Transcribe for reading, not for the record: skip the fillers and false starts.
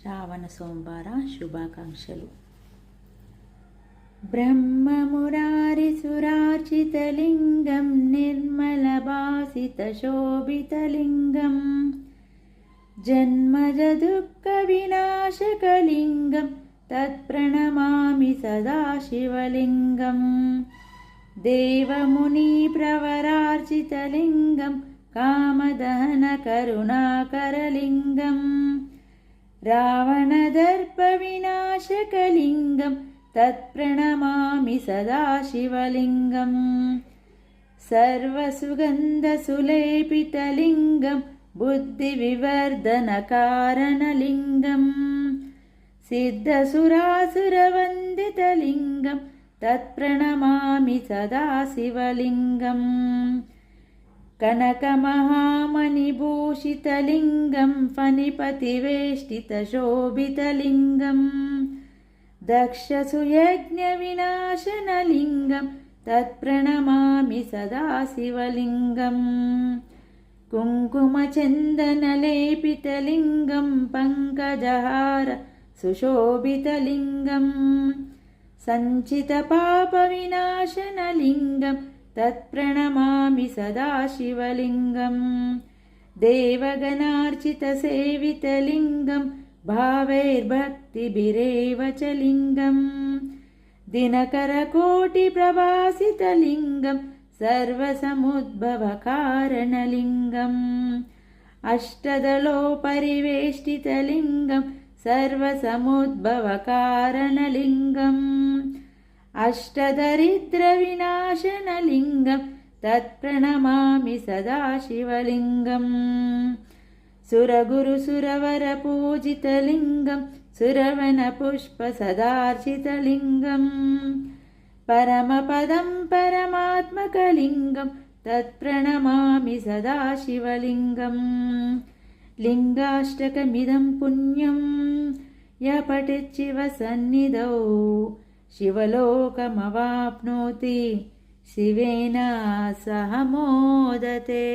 శ్రావణ సోమవార శుభాకాంక్షలు. బ్రహ్మమురారిసురార్చితలింగం నిర్మలభాసితశోభితలింగం జన్మజదుఃఖవినాశకలింగం తత్ప్రణమామి సదాశివలింగం. దేవమునిప్రవరార్చితలింగం కామదహనకరుణాకరలింగం రావణదర్పవినాశకలింగం తత్ప్రణమామి సదాశివలింగం. సర్వసుగంధసులేపితలింగం బుద్ధివివర్ధనకారణలింగం సిద్ధసురాసురవందితలింగం తత్ప్రణమామి సదాశివలింగం. కనకమహామణిభూషితలింగం ఫణిపతివేష్టితశోభితలింగం దక్షసుయజ్ఞవినాశనలింగం తత్ప్రణమామి సదాశివలింగం. కుంకుమచందనలేపితలింగం పంకజహార సుశోభితలింగం సంచితపాపవినాశనలింగం తత్ప్రణమామి సదాశివలింగం. దేవగణార్చితసేవితలింగం భావైర్భక్తిభిరేవ చ లింగం దినకరకోటిప్రభాసితలింగం సర్వసముద్భవకారణలింగం. అష్టదళోపరివేష్టితలింగం సర్వసముద్భవకారణలింగం అష్టదరిద్రవినాశనలింగం తత్ప్రణమామి సదాశివలింగం. సురగురుసురవరపూజితలింగం సురవనపుష్పసదార్చితలింగం పరమపదం పరమాత్మకలింగం తత్ప్రణమామి సదాశివలింగం. లింగాష్టకమిదం పుణ్యం యః పఠేత్ శివసన్నిధౌ శివలోకమవాప్నోతి శివేన సహ మోదతే.